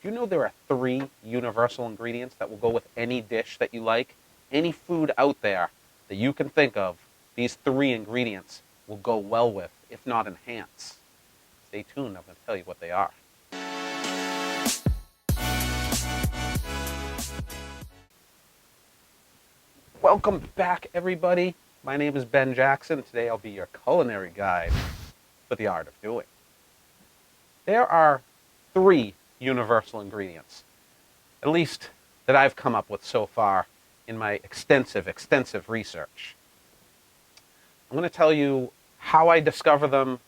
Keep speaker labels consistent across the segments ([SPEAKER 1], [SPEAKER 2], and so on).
[SPEAKER 1] Do you know there are 3 universal ingredients that will go with any dish that you like? Any food out there that you can think of, these 3 ingredients will go well with, if not enhance. Stay tuned, I'm going to tell you what they are. Welcome back, everybody. My name is Ben Jackson. Today I'll be your culinary guide for the art of doing. There are 3 universal ingredients, at least that I've come up with so far in my extensive research. I'm going to tell you how I discover them,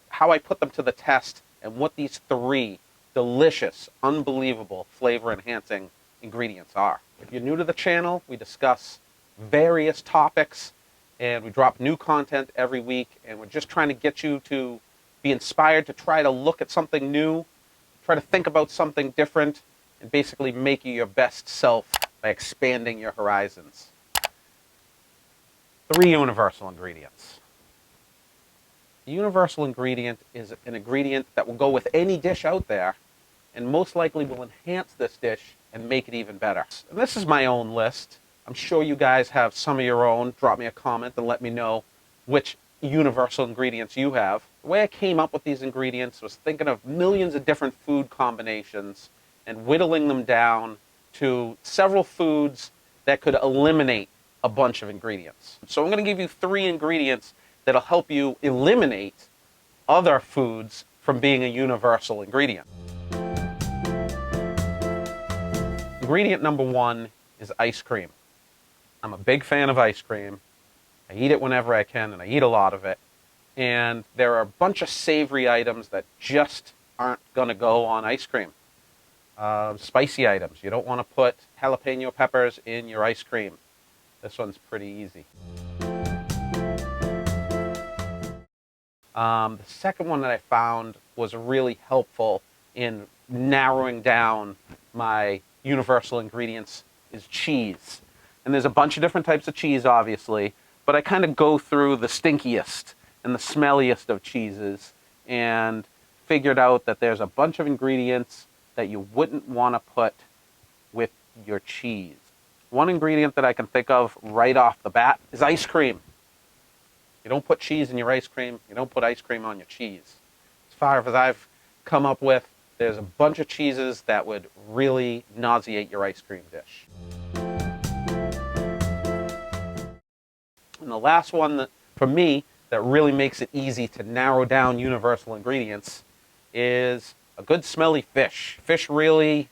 [SPEAKER 1] how I put them to the test, and what these 3 delicious, unbelievable, flavor-enhancing ingredients are. If you're new to the channel, we discuss various topics, and we drop new content every week, and we're just trying to get you to be inspired to try to look at something new, try to think about something different, and basically make you your best self by expanding your horizons. 3 universal ingredients. The universal ingredient is an ingredient that will go with any dish out there and most likely will enhance this dish and make it even better. And this is my own list. I'm sure you guys have some of your own. Drop me a comment and let me know which universal ingredients you have. The way I came up with these ingredients was thinking of millions of different food combinations and whittling them down to several foods that could eliminate a bunch of ingredients. So I'm going to give you 3 ingredients that'll help you eliminate other foods from being a universal ingredient. Ingredient number 1 is ice cream. I'm a big fan of ice cream. I eat it whenever I can, and I eat a lot of it. And there are a bunch of savory items that just aren't going to go on ice cream. Spicy items. You don't want to put jalapeno peppers in your ice cream. This one's pretty easy. The second one that I found was really helpful in narrowing down my universal ingredients is cheese. And there's a bunch of different types of cheese, obviously, but I kind of go through the stinkiest and the smelliest of cheeses and figured out that there's a bunch of ingredients that you wouldn't want to put with your cheese. One ingredient that I can think of right off the bat is ice cream. You don't put cheese in your ice cream. You don't put ice cream on your cheese. As far as I've come up with, there's a bunch of cheeses that would really nauseate your ice cream dish. And the last one that, for me, that really makes it easy to narrow down universal ingredients is a good smelly fish. Fish really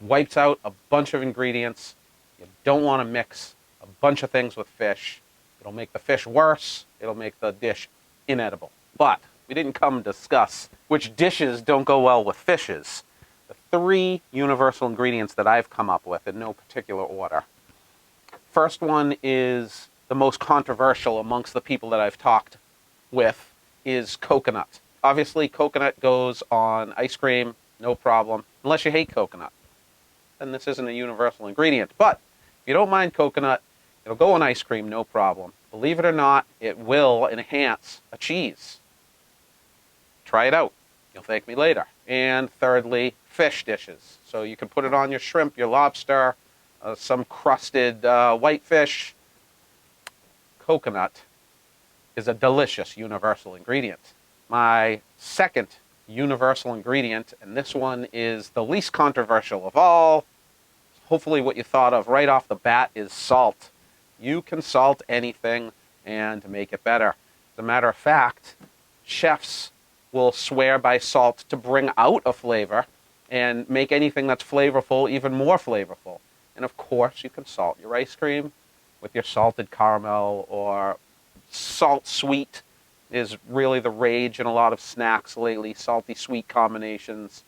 [SPEAKER 1] wipes out a bunch of ingredients. You don't want to mix a bunch of things with fish. It'll make the fish worse. It'll make the dish inedible. But we didn't come to discuss which dishes don't go well with fishes. The 3 universal ingredients that I've come up with in no particular order. First one is the most controversial amongst the people that I've talked with is coconut. Obviously, coconut goes on ice cream, no problem, unless you hate coconut. Then this isn't a universal ingredient. But if you don't mind coconut, it'll go on ice cream, no problem. Believe it or not, it will enhance a cheese. Try it out. You'll thank me later. And thirdly, fish dishes. So you can put it on your shrimp, your lobster, some crusted whitefish. Coconut is a delicious universal ingredient. My second universal ingredient, and this one is the least controversial of all, hopefully what you thought of right off the bat, is salt. You can salt anything and make it better. As a matter of fact, chefs will swear by salt to bring out a flavor and make anything that's flavorful even more flavorful. And of course, you can salt your ice cream with your salted caramel, or salt sweet is really the rage in a lot of snacks lately, salty sweet combinations.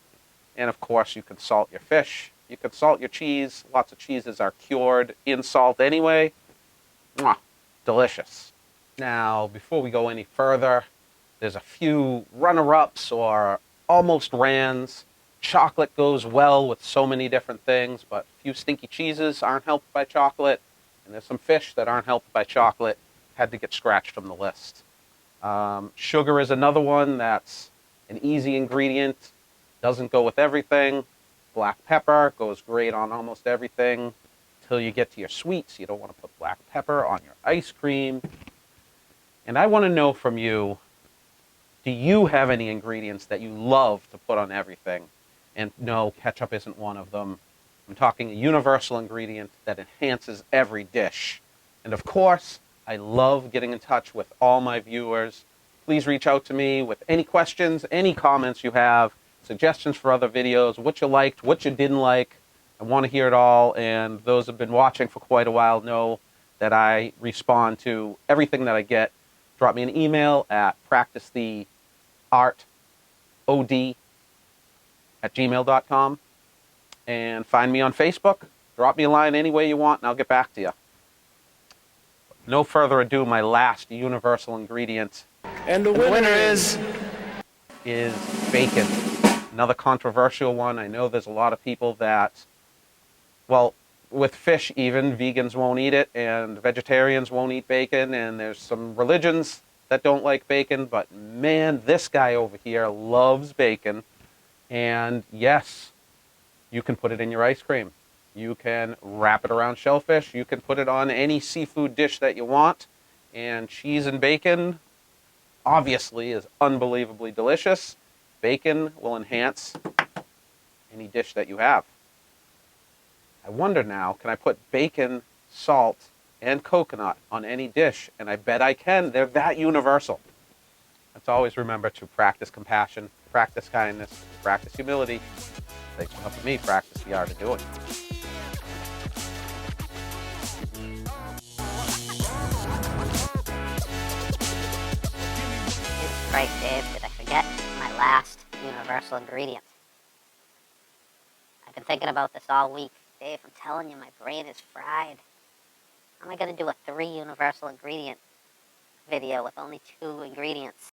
[SPEAKER 1] And of course, you can salt your fish. You can salt your cheese. Lots of cheeses are cured in salt anyway. Mwah, delicious. Now, before we go any further, there's a few runner-ups or almost rans. Chocolate goes well with so many different things, but a few stinky cheeses aren't helped by chocolate. And there's some fish that aren't helped by chocolate. Had to get scratched from the list. Sugar is another one that's an easy ingredient. Doesn't go with everything. Black pepper goes great on almost everything until you get to your sweets. You don't want to put black pepper on your ice cream. And I want to know from you, do you have any ingredients that you love to put on everything? And no, ketchup isn't one of them. I'm talking a universal ingredient that enhances every dish. And of course, I love getting in touch with all my viewers. Please reach out to me with any questions, any comments you have, suggestions for other videos, what you liked, what you didn't like. I want to hear it all, and those who have been watching for quite a while know that I respond to everything that I get. Drop me an email at practicetheartod@gmail.com, and find me on Facebook. Drop me a line any way you want, and I'll get back to you. No further ado, my last universal ingredient.
[SPEAKER 2] And the winner is
[SPEAKER 1] Bacon. Another controversial one. I know there's a lot of people that, well, with fish even, vegans won't eat it, and vegetarians won't eat bacon, and there's some religions that don't like bacon, but man, this guy over here loves bacon. And yes, you can put it in your ice cream. You can wrap it around shellfish. You can put it on any seafood dish that you want. And cheese and bacon, obviously, is unbelievably delicious. Bacon will enhance any dish that you have. I wonder now, can I put bacon, salt, and coconut on any dish? And I bet I can. They're that universal. Let's always remember to practice compassion, practice kindness, practice humility. Thanks for helping me practice the art of doing.
[SPEAKER 3] Right, Dave, did I forget my last universal ingredient? I've been thinking about this all week. Dave, I'm telling you, my brain is fried. How am I going to do a 3 universal ingredient video with only 2 ingredients?